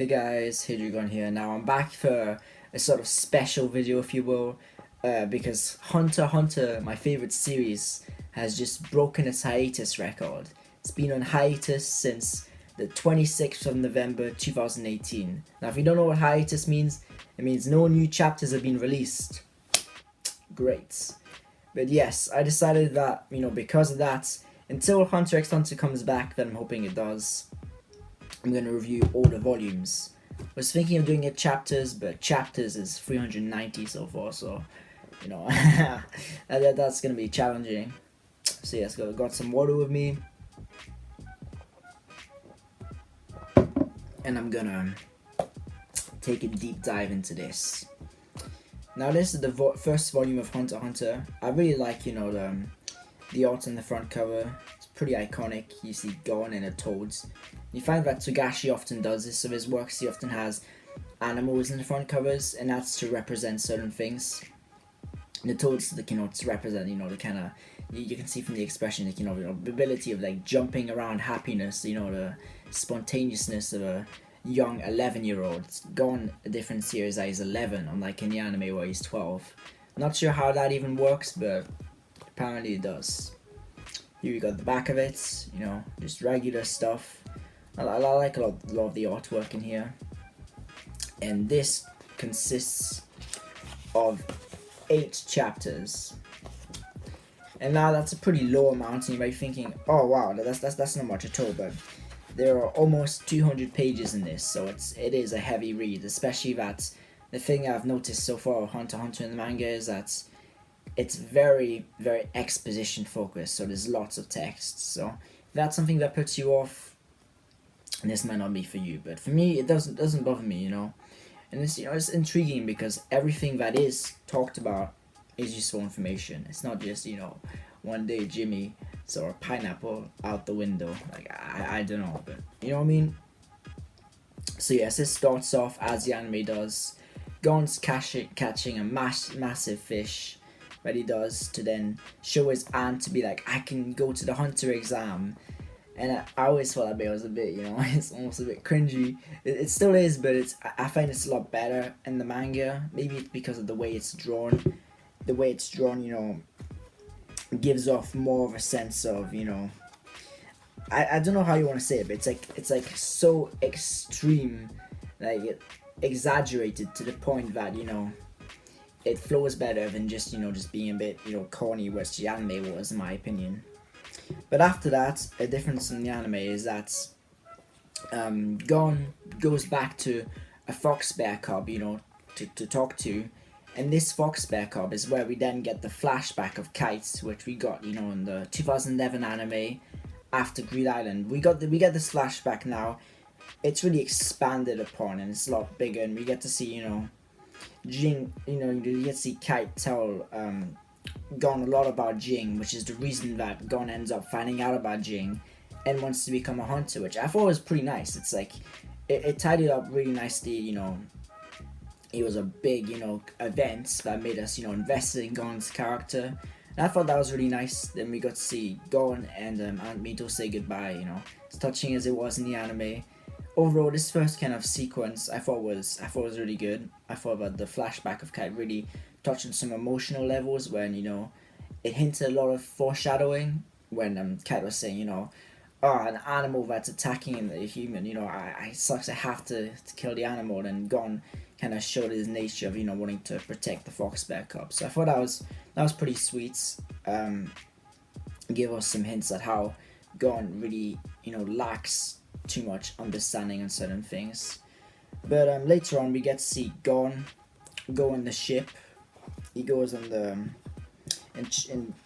guys, Hidrigon here. Now I'm back for a sort of special video, if you will, because Hunter x Hunter, my favorite series, has just broken its hiatus record. It's been on hiatus since the 26th of November 2018. Now if you don't know what hiatus means, it means no new chapters have been released. Great. But yes, I decided that, because of that, until Hunter x Hunter comes back, then I'm hoping it does, I'm going to review all the volumes. I was thinking of doing it chapters, but chapters is 390 so far, so, that's going to be challenging. So yes, got some water with me. And I'm gonna take a deep dive into this. Now this is the first volume of Hunter x Hunter. I really like, the art on the front cover. It's pretty iconic. You see Gon and the toads. You find that Togashi often does this of his works. He often has animals in the front covers, and that's to represent certain things. The toads, to represent, the kind of, you can see from the expression, the ability of like jumping around happiness, the spontaneousness of a young 11-year-old. It's gone a different series that he's 11, unlike in the anime where he's 12. Not sure how that even works, but apparently it does. Here we got the back of it, just regular stuff. I like a lot of the artwork in here. And this consists of 8 chapters. And now that's a pretty low amount, and you might be thinking, oh wow, that's not much at all, but there are almost 200 pages in this, so it is a heavy read, especially that the thing I've noticed so far of Hunter x Hunter in the manga is that it's very, very exposition focused, so there's lots of text. So if that's something that puts you off, this might not be for you, but for me, it doesn't bother me, And it's, it's intriguing because everything that is talked about is useful information. It's not just, one day Jimmy saw a pineapple out the window. Like, I don't know, but you know what I mean? So yes, this starts off as the anime does. Gon's catching a massive fish that he does to then show his aunt to be like, I can go to the hunter exam. And I always thought that bit was a bit, it's almost a bit cringy. It still is, but I find it's a lot better in the manga. Maybe it's because of the way it's drawn. The way it's drawn, gives off more of a sense of, I don't know how you want to say it, but it's like so extreme, like exaggerated to the point that, it flows better than just, just being a bit, corny, which the anime was, in my opinion. But after that, a difference in the anime is that Gon goes back to a fox bear cub, to talk to. And this fox bear cub is where we then get the flashback of Kite, which we got, in the 2011 anime after Greed Island. We get this flashback now. It's really expanded upon, and it's a lot bigger, and we get to see, Jing, you get to see Kite tell Gon a lot about Jing, which is the reason that Gon ends up finding out about Jing and wants to become a hunter, which I thought was pretty nice. It's like, it tied it up really nicely, It was a big, event that made us, invested in Gon's character. And I thought that was really nice. Then we got to see Gon and Aunt Mito say goodbye, As touching as it was in the anime. Overall, this first kind of sequence I thought was really good. I thought that the flashback of Kite really touched on some emotional levels when, it hinted a lot of foreshadowing when Kite was saying, an animal that's attacking the human, I sucks, I have to kill the animal, and Gon kind of showed his nature of, wanting to protect the fox bear cub. So I thought that was pretty sweet. Give us some hints at how Gon really, lacks too much understanding on certain things. But later on we get to see Gon go on the ship. He goes on the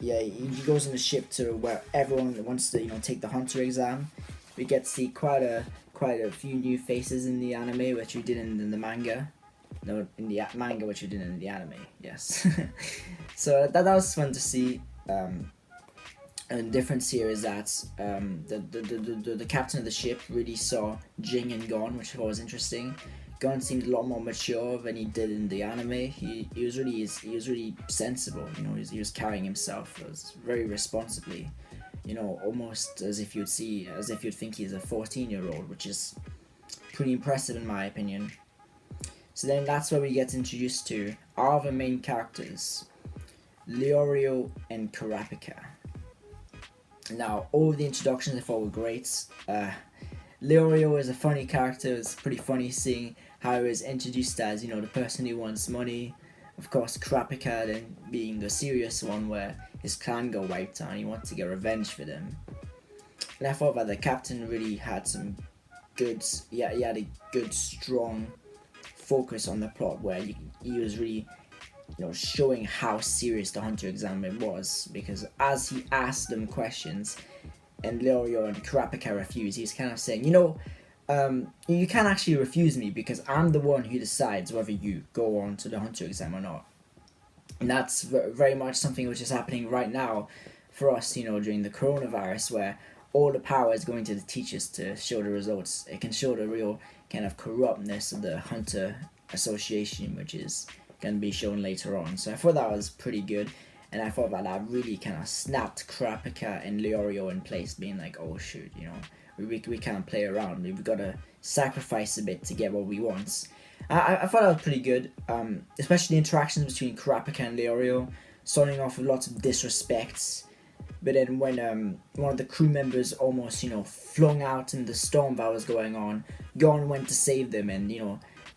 he goes on the ship to where everyone wants to take the hunter exam. We get to see quite a few new faces in the anime, which we didn't in the manga. No, in the manga, which we didn't in the anime. Yes. So that was fun to see. A difference here is that the captain of the ship really saw Jing and Gon, which I thought was interesting. Gon seemed a lot more mature than he did in the anime. He was really sensible. He was carrying himself very responsibly. Almost as if you'd think he's a 14-year-old, which is pretty impressive in my opinion. So then that's where we get introduced to our other main characters, Lioreo and Karapika. Now, all the introductions I thought were great. Lioreo is a funny character. It's pretty funny seeing how he was introduced as, the person who wants money. Of course, Karapika then being the serious one where his clan got wiped out and he wanted to get revenge for them. And I thought that the captain really had some good, he had a good, strong focus on the plot where he was really, showing how serious the Hunter exam was, because as he asked them questions and Lioreo and Karapika refused, he's kind of saying, you can't actually refuse me because I'm the one who decides whether you go on to the Hunter exam or not. And that's very much something which is happening right now for us, during the coronavirus, where all the power is going to the teachers to show the results. It can show the real kind of corruptness of the Hunter Association, which is going to be shown later on. So I thought that was pretty good, and I thought that really kind of snapped Karapika and Lioreo in place, being like, oh shoot, we can't play around. We've got to sacrifice a bit to get what we want. I thought that was pretty good, especially the interactions between Karapika and Lioreo, starting off with lots of disrespect. But then when one of the crew members almost, flung out in the storm that was going on, Gon went to save them, and,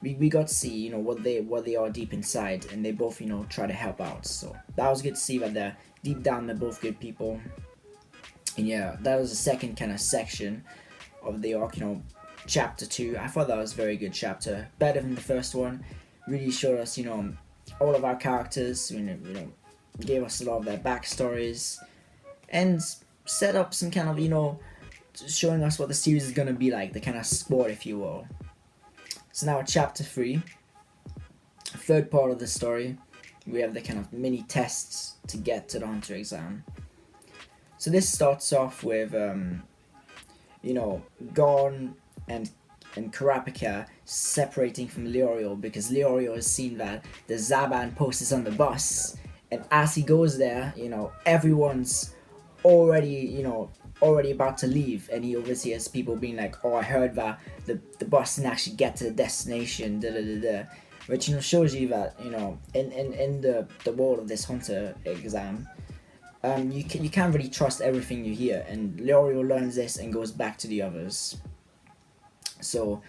we got to see, what they are deep inside, and they both, try to help out. So that was good to see that they're deep down, they're both good people. And yeah, that was the second kind of section of the arc, chapter 2. I thought that was a very good chapter, better than the first one. Really showed us, all of our characters, gave us a lot of their backstories, and set up some kind of, showing us what the series is going to be like, the kind of sport, if you will. So now chapter 3, third part of the story, we have the kind of mini tests to get to the Hunter exam. So this starts off with, Gon and Karapika separating from Lioreo, because Lioreo has seen that the Zaban post is on the bus, and as he goes there, everyone's already about to leave, and he obviously has people being like, oh, I heard that the bus didn't actually get to the destination, which shows you that in the world of this Hunter exam, you can't really trust everything you hear, and Lioreo learns this and goes back to the others. So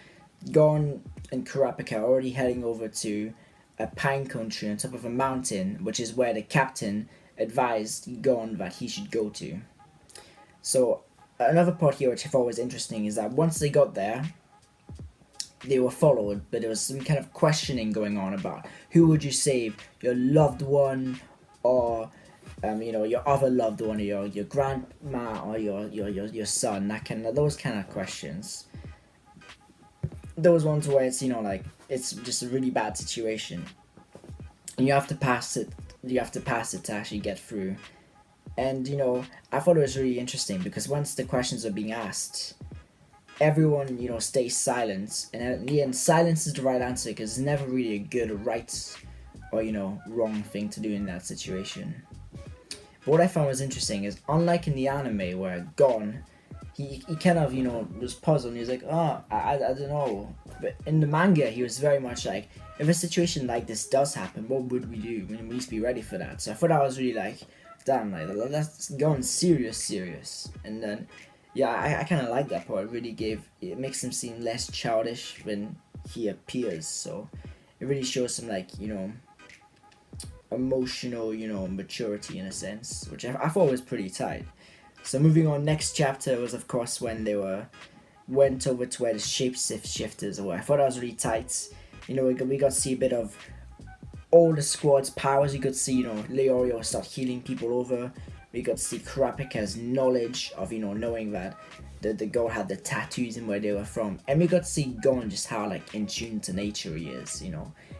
Gon and Karapika are already heading over to a pinecone tree on top of a mountain, which is where the captain advised Gon that he should go to. So another part here which I thought was interesting is that once they got there, they were followed, but there was some kind of questioning going on about who would you save, your loved one, or your other loved one, or your grandma, or your son, those kind of questions. Those ones where it's it's just a really bad situation, and you have to pass it to actually get through. And I thought it was really interesting because once the questions are being asked, everyone stays silent, and in the end, silence is the right answer, because it's never really a good or right or wrong thing to do in that situation. But what I found was interesting is, unlike in the anime where Gon, he kind of was puzzled, and he was like, I don't know. But in the manga, he was very much like, if a situation like this does happen, what would we do? We need to be ready for that. So I thought I was really like, damn, like that's going serious. And then I kind of like that part. It makes him seem less childish when he appears. So it really shows some emotional maturity in a sense, which I thought was pretty tight. So moving on, next chapter was of course when they went over to where the shapeshifters were. I thought that was really tight. We got to see a bit of all the squad's powers. You could see Lioreo start healing people over. We got to see Karapika's knowledge of knowing that the girl had the tattoos and where they were from, and we got to see Gon just how in tune to nature he is,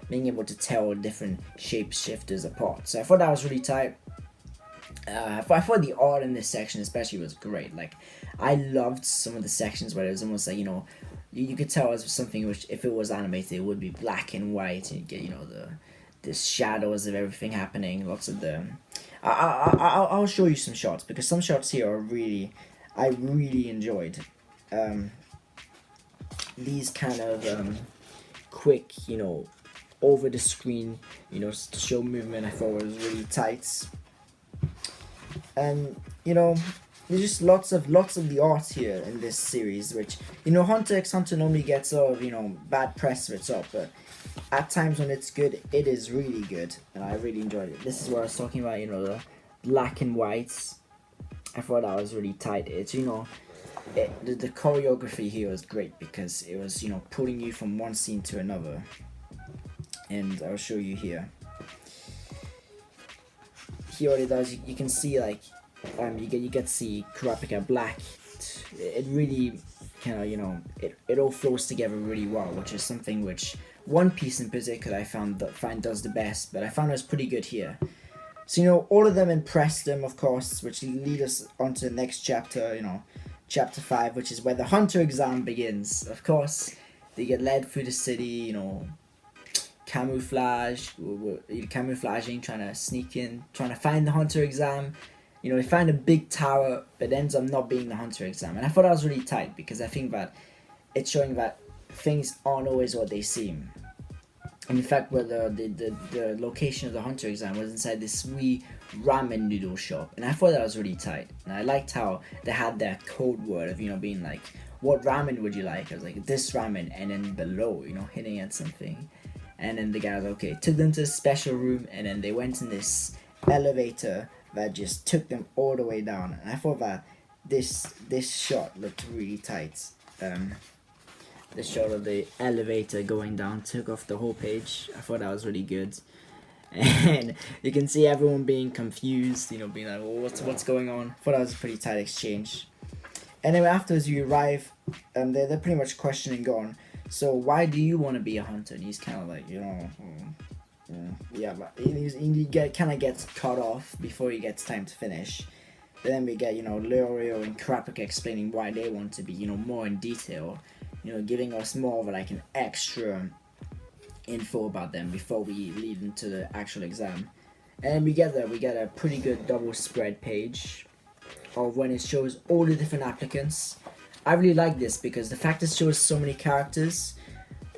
being able to tell different shapeshifters apart. So I thought that was really tight. I thought the art in this section especially was great. I loved some of the sections where it was almost like you could tell it was something which, if it was animated, it would be black and white, and you get the shadows of everything happening. Lots of them. I'll show you some shots, because some shots here I really enjoyed. these kind of quick, over the screen, to show movement, I thought was really tight. And there's just lots of the art here in this series, which Hunter x Hunter normally gets sort of bad press for its art, but at times when it's good, it is really good, and I really enjoyed it. This is what I was talking about, the black and whites. I thought that was really tight. It's the choreography here was great because it was pulling you from one scene to another, and I'll show you here. Here what it does, you can see like you get to see Karapika black. It really kind of it all flows together really well, which is something which One Piece in particular I find does the best, but I found it was pretty good here. So all of them impressed them, of course, which lead us on to the next chapter, chapter 5, which is where the Hunter exam begins. Of course, they get led through the city, camouflaging, trying to sneak in, trying to find the Hunter exam. They find a big tower, but ends up not being the Hunter exam. And I thought that was really tight because I think that it's showing that things aren't always what they seem. And in fact, where the location of the Hunter exam was inside this wee ramen noodle shop. And I thought that was really tight. And I liked how they had that code word of, being like, what ramen would you like? I was like, this ramen, and then below, hitting at something. And then the guy was okay, took them to a special room, and then they went in this elevator that just took them all the way down. And I thought that this shot looked really tight. The shot of the elevator going down took off the whole page. I thought that was really good. And you can see everyone being confused, being like, well, what's going on? I thought that was a pretty tight exchange. Anyway, afterwards you arrive, they're pretty much questioning Gon. So why do you want to be a hunter? And he's kind of like, but he kind of gets cut off before he gets time to finish. But then we get, Lioreo and Karapika explaining why they want to be, more in detail. Giving us more of like an extra info about them before we lead into the actual exam. And we get a pretty good double spread page of when it shows all the different applicants. I really like this because the fact it shows so many characters,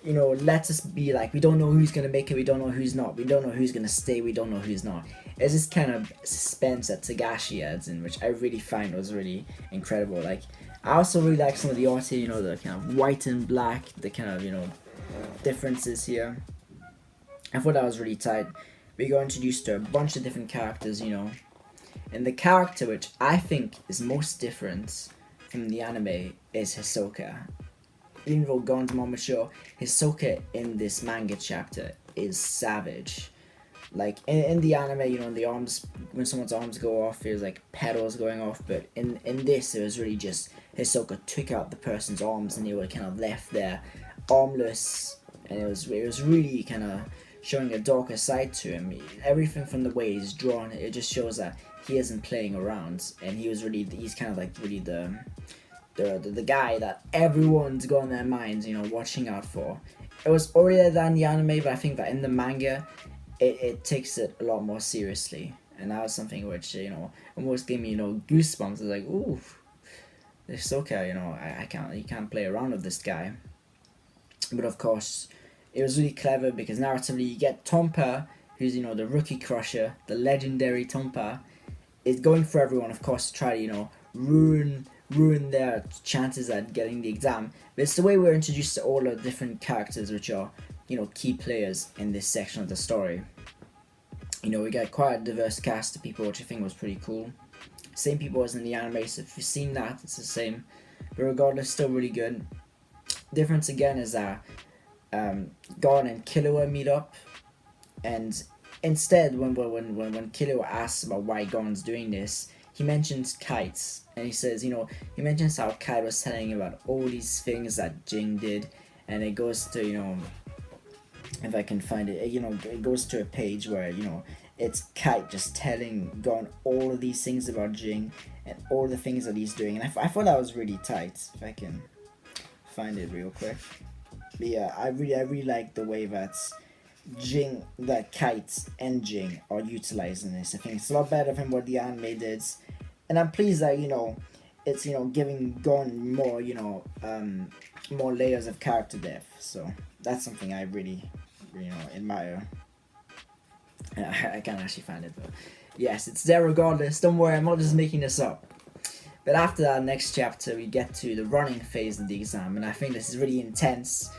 lets us be like, we don't know who's gonna make it, we don't know who's not, we don't know who's gonna stay, we don't know who's not. It's this kind of suspense that Tagashi adds in, which I really find was really incredible. Like, I also really like some of the art here, the kind of white and black, the kind of, differences here. I thought that was really tight. We got introduced to a bunch of different characters, and the character which I think is most different from the anime is Hisoka. Even though Gon's more mature, Hisoka in this manga chapter is savage. Like in the anime, the arms, when someone's arms go off, there's like petals going off, but in this it was really just Hisoka took out the person's arms and they were kind of left there armless, and it was really kind of showing a darker side to him. Everything from the way he's drawn, it just shows that he isn't playing around, and he's kind of like really the guy that everyone's got in their minds, watching out for. It was already there in the anime, but I think that in the manga, it takes it a lot more seriously, and that was something which almost gave me goosebumps. I was like, ooh, it's okay, you can't play around with this guy. But of course, it was really clever because narratively you get Tompa, who's the rookie crusher, the legendary Tompa, is going for everyone, of course, to try to ruin their chances at getting the exam. But it's the way we're introduced to all the different characters which are key players in this section of the story. We got quite a diverse cast of people, which I think was pretty cool. Same people as in the anime, so if you've seen that, it's the same. But regardless, still really good. Difference again is that Gon and Killua meet up, and instead when Killua asks about why Gon's doing this, he mentions kites, and he says, he mentions how Kite was telling about all these things that Jing did, and it goes to, if I can find it, it goes to a page where, it's Kite just telling Gon all of these things about Jing and all the things that he's doing, and I thought that was really tight. If I can find it real quick. But yeah, I really like the way that Kite and Jing are utilizing this. I think it's a lot better than what the anime did, and I'm pleased that it's giving Gon more more layers of character depth. So that's something I really admire. I can't actually find it, but yes, it's there regardless. Don't worry, I'm not just making this up. But after that next chapter, we get to the running phase of the exam, and I think this is really intense,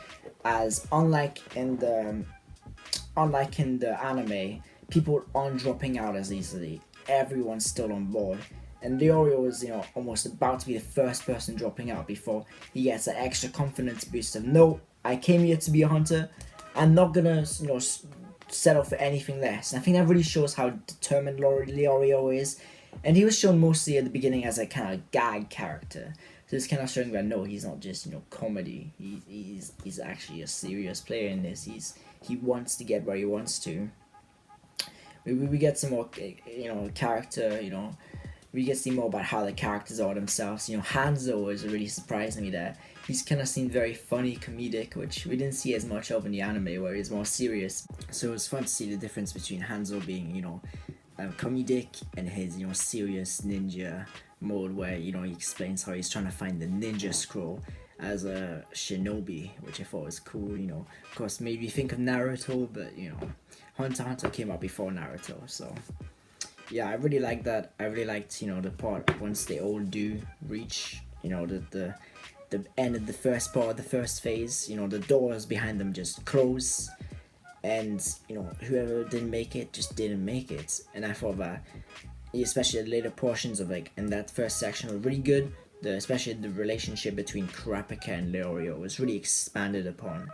as unlike in the anime, people aren't dropping out as easily. Everyone's still on board, and Lioreo is almost about to be the first person dropping out before he gets that extra confidence boost of, no, I came here to be a hunter. I'm not gonna settle for anything less. And I think that really shows how determined Lioreo is. And he was shown mostly at the beginning as a kind of gag character. So it's kind of showing that no, he's not just comedy. He's actually a serious player in this. He wants to get where he wants to. We get some more character. We get to see more about how the characters are themselves. Hanzo is really surprising me there. He's kind of seemed very funny, comedic, which we didn't see as much of in the anime, where he's more serious. So it's fun to see the difference between Hanzo being comedic and his serious ninja mode, where he explains how he's trying to find the ninja scroll as a shinobi, which I thought was cool. Of course made me think of Naruto, but Hunter x Hunter came out before Naruto, so yeah, I really like that. I really liked the part once they all do reach the end of the first part, the first phase. The doors behind them just close, and whoever didn't make it just didn't make it. And I thought that especially the later portions of in that first section were really good. Especially the relationship between Karapika and Lioreo was really expanded upon,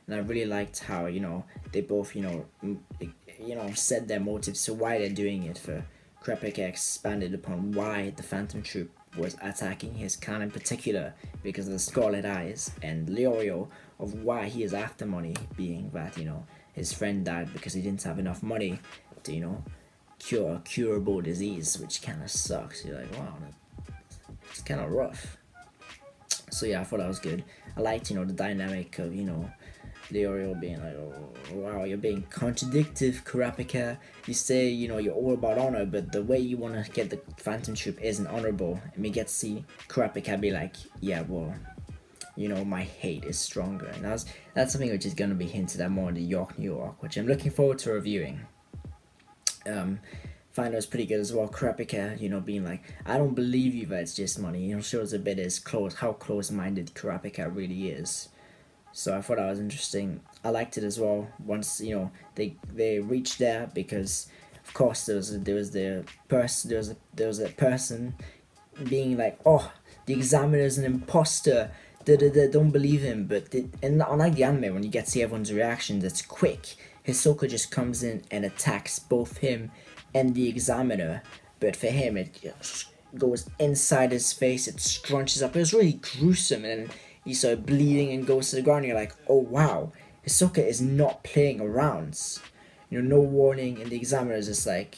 and I really liked how they both said their motives to why they're doing it. For Karapika expanded upon why the Phantom Troop was attacking his clan in particular because of the Scarlet Eyes, and Lioreo of why he is after money, being that his friend died because he didn't have enough money to cure a curable disease, which kind of sucks. You're like, wow, it's kind of rough. So yeah, I thought that was good. I liked the dynamic of Lioreo being like, oh wow, you're being contradictive, Karapika. You say you're all about honor, but the way you want to get the Phantom Troop isn't honorable. And we get to see Karapika be like, yeah, well, my hate is stronger. And that's something which is going to be hinted at more in the York New York, which I'm looking forward to reviewing. Find it was pretty good as well. Karapika, being like, I don't believe you that it's just money. Shows a bit how close-minded Karapika really is. So I thought that was interesting. I liked it as well. Once they reached there, because of course there was a person being like, oh, the examiner's an imposter. Don't believe him. But unlike the anime, when you get to see everyone's reactions, it's quick. Hisoka just comes in and attacks both him and the examiner, but for him it just goes inside his face. It scrunches up. It was really gruesome, and he started bleeding and goes to the ground. You're like, oh wow, Hisoka is not playing around. No warning, and the examiner is just like,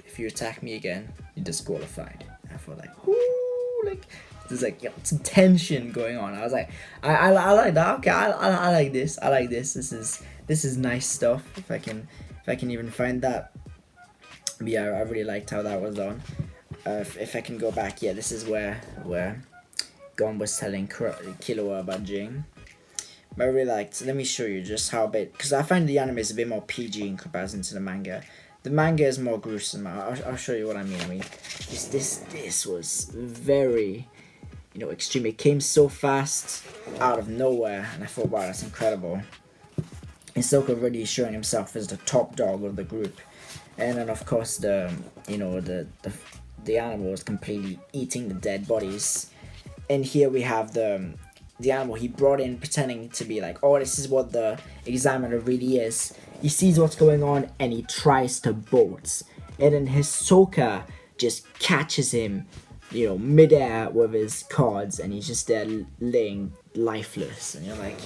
if you attack me again, you're disqualified. I felt like, ooh, like there's some tension going on. I was like, I like that. Okay, I like this. I like this. This is nice stuff. If I can even find that. But yeah, I really liked how that was done. If I can go back, yeah, this is where Gon was telling Killua about Jing. But I really liked. Let me show you just how bit, because I find the anime is a bit more PG in comparison to the manga. The manga is more gruesome. I'll show you what I mean. I mean, this was very, extreme. It came so fast out of nowhere, and I thought, wow, that's incredible. Hisoka really showing himself as the top dog of the group, and then of course the animal is completely eating the dead bodies. And here we have the animal he brought in pretending to be like, oh, this is what the examiner really is. He sees what's going on and he tries to bolt, and then Hisoka just catches him midair with his cards, and he's just there laying lifeless. And you're like,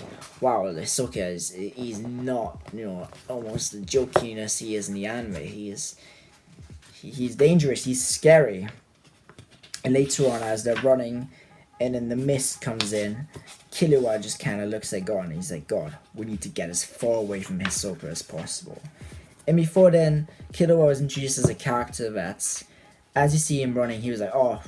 wow, Hisoka he's not almost the jokiness he is in the anime. He's dangerous, he's scary. And later on, as they're running and then the mist comes in, Killua just kind of looks at God and he's like, God, we need to get as far away from Hisoka as possible. And before then, Killua was introduced as a character that, as you see him running, he was like, oh,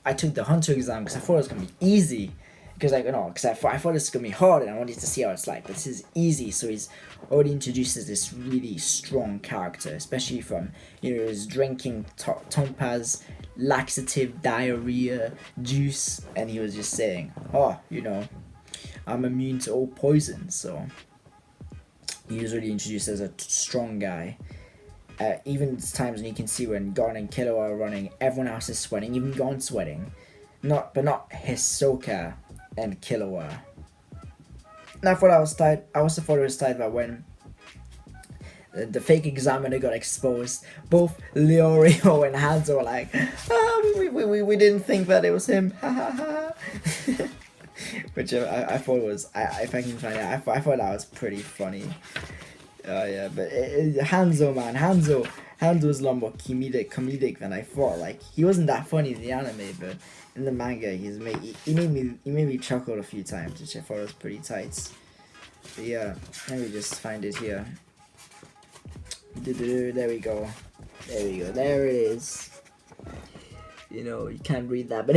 I took the hunter exam because I thought it was gonna be easy. Because I thought this was gonna be hard, and I wanted to see how it's like. But this is easy, so he's already introduces this really strong character, especially from his drinking Tompaz, laxative, diarrhea, juice, and he was just saying, I'm immune to all poison. So he was really introduced as a strong guy. Even times when you can see when Gon and Killua are running, everyone else is sweating, even Gon's sweating, not Hisoka and Killua. And I thought I was tight. I also thought it was tight that when the fake examiner got exposed, both Lioreo and Hanzo were like, we didn't think that it was him, which I thought was, if I can find it, I thought that was pretty funny. Yeah, but Hanzo, man, Hanzo's a lot more comedic than I thought. Like, he wasn't that funny in the anime, but in the manga, he made me chuckle a few times, which I thought was pretty tight. But yeah, let me just find it here. There we go. There it is. You can't read that, but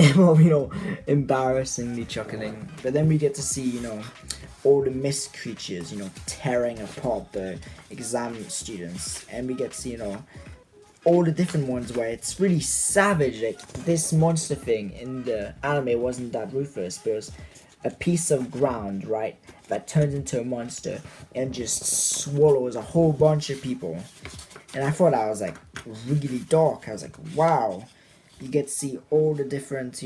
embarrassingly chuckling. But then we get to see, all the mist creatures, tearing apart the exam students, and we get to see, all the different ones where it's really savage. Like, this monster thing in the anime wasn't that ruthless, but it was a piece of ground, right, that turns into a monster and just swallows a whole bunch of people. And I thought that was like really dark. I was like, wow. You get to see all the different,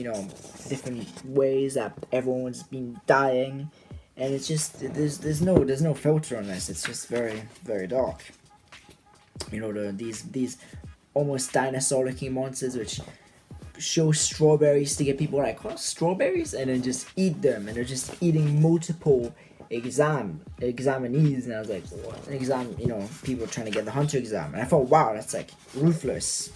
different ways that everyone's been dying, and it's just there's no filter on this. It's just very, very dark. These almost dinosaur-looking monsters which show strawberries to get people like, what, strawberries, and then just eat them, and they're just eating multiple examinees, and I was like, what? People trying to get the hunter exam, and I thought, wow, that's like ruthless.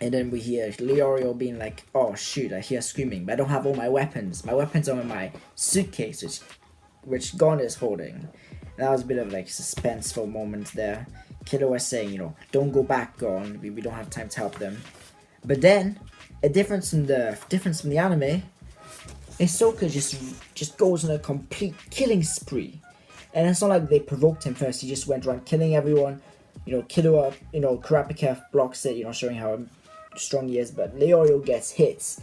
And then we hear Lioreo being like, oh shoot, I hear screaming, but I don't have all my weapons. My weapons are in my suitcase, which Gon is holding. And that was a bit of like suspenseful moment there. Killua was saying, don't go back, Gon. We don't have time to help them. But then, a difference from the anime, Hisoka just goes on a complete killing spree. And it's not like they provoked him first. He just went around killing everyone. Killua, Karapika blocks it, showing how strong he is, but Lioreo gets hits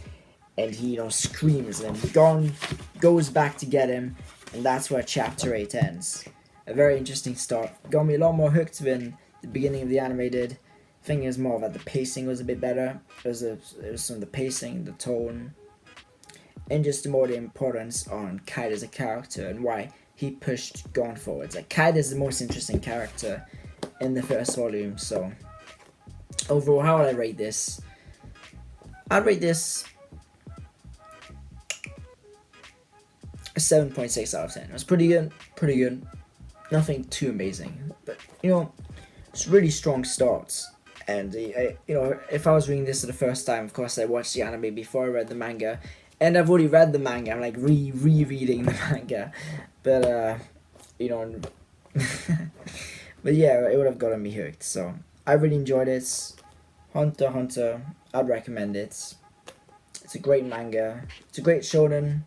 and he screams, and Gon goes back to get him, and that's where chapter 8 ends. A very interesting start. Got me a lot more hooked than the beginning of the anime did. The thing is more that the pacing was a bit better. It was some of the pacing, the tone, and just more the importance on Kite as a character and why he pushed Gon forwards. Like, Kite is the most interesting character in the first volume. So overall, how would I rate this? I'd rate this a 7.6 out of 10. It was pretty good. Nothing too amazing, but it's really strong starts. And if I was reading this for the first time, of course I watched the anime before I read the manga, and I've already read the manga. I'm like rereading the manga, but but yeah, it would have gotten me hooked. So I really enjoyed it. Hunter x Hunter, I'd recommend it. It's a great manga. It's a great shonen.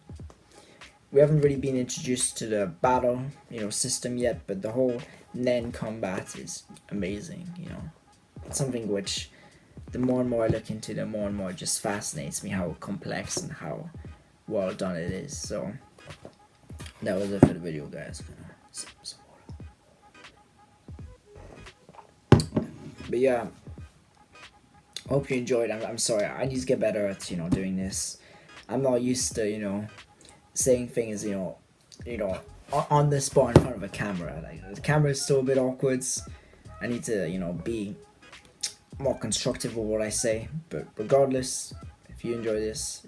We haven't really been introduced to the battle, system yet, but the whole Nen combat is amazing. It's something which, the more and more I look into, the more and more it just fascinates me how complex and how well done it is. So that was it for the video, guys. Some water. But yeah, hope you enjoyed. I'm sorry, I need to get better at doing this. I'm not used to saying things on the spot in front of a camera. Like, the camera is still a bit awkward. I need to be more constructive with what I say. But regardless, if you enjoy this,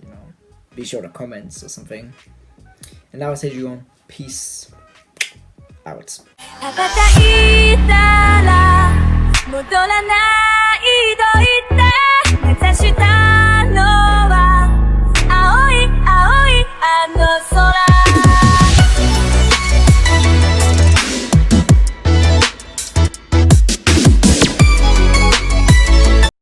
be sure to comment or something. And now I'll say you on. Peace out. 戻らないと言って目指したの